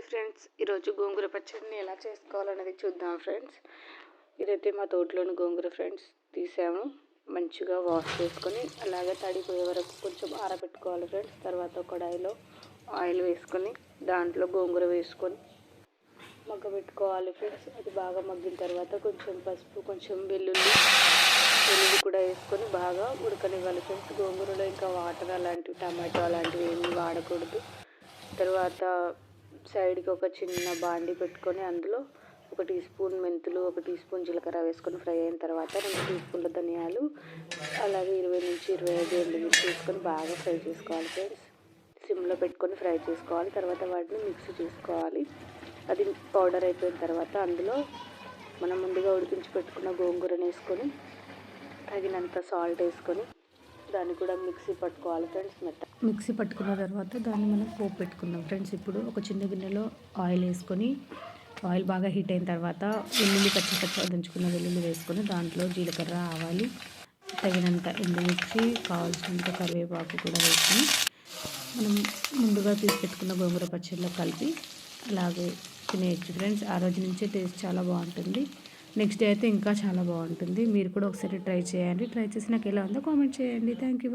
Friends, ఈరోజు గోంగూర పచ్చడిని ఎలా చేసుకోవాలనేది చూద్దాం ఫ్రెండ్స్. ఇదైతే మా తోటలోని గోంగూర ఫ్రెండ్స్. తీసాము, మంచిగా వాష్ చేసుకొని అలాగే తడిపోయే వరకు కొంచెం ఆరబెట్టుకోవాలి ఫ్రెండ్స్. తర్వాత కడాయిలో ఆయిల్ వేసుకొని దాంట్లో గోంగూర వేసుకొని మగ్గబెట్టుకోవాలి ఫ్రెండ్స్. అది బాగా మగ్గిన తర్వాత కొంచెం పసుపు, కొంచెం వెల్లుల్లి కూడా వేసుకొని బాగా ఉడకనివ్వాలి ఫ్రెండ్స్. గోంగూరలో ఇంకా వాటర్ అలాంటివి, టమాటో అలాంటివి ఏమీ వాడకూడదు. తర్వాత సైడ్కి ఒక చిన్న బాండి పెట్టుకొని అందులో 1 టీ స్పూన్ మెంతులు, 1 టీ స్పూన్ జీలకర్ర వేసుకొని ఫ్రై అయిన తర్వాత 2 టీ స్పూన్ల ధనియాలు, అలాగే 20 నుంచి 25 ఎండుమిర్చి వేసుకొని బాగా ఫ్రై చేసుకోవాలి ఫ్రెండ్స్. సిమ్లో పెట్టుకొని ఫ్రై చేసుకోవాలి. తర్వాత వాటిని మిక్స్ చేసుకోవాలి. అది పౌడర్ అయిపోయిన తర్వాత అందులో మనం ముందుగా ఉడికించి పెట్టుకున్న గోంగూరను వేసుకొని తగినంత సాల్ట్ వేసుకొని దాన్ని కూడా మిక్సీ పట్టుకోవాలి ఫ్రెండ్స్. మిక్సీ పట్టుకున్న తర్వాత దాన్ని మనం పోపు పెట్టుకుందాం ఫ్రెండ్స్. ఇప్పుడు ఒక చిన్న గిన్నెలో ఆయిల్ వేసుకొని ఆయిల్ బాగా హీట్ అయిన తర్వాత వెల్లుల్లి పచ్చి దంచుకున్న వెల్లుల్లి వేసుకొని దాంట్లో జీలకర్ర, ఆవాలు, తగినంత ఎండుమిర్చి, కావాల్సినంత కరివేపాకు కూడా వేసుకొని మనం ముందుగా తీసి పెట్టుకున్న గోంగూర పచ్చడిలో కలిపి అలాగే తినేయచ్చు ఫ్రెండ్స్. ఆ రోజు నుంచే టేస్ట్ చాలా బాగుంటుంది. నెక్స్ట్ డే అయితే ఇంకా చాలా బాగుంటుంది. మీరు కూడా ఒకసారి ట్రై చేయండి. ట్రై చేసి నాకు ఎలా ఉందో కామెంట్ చేయండి. Thank you.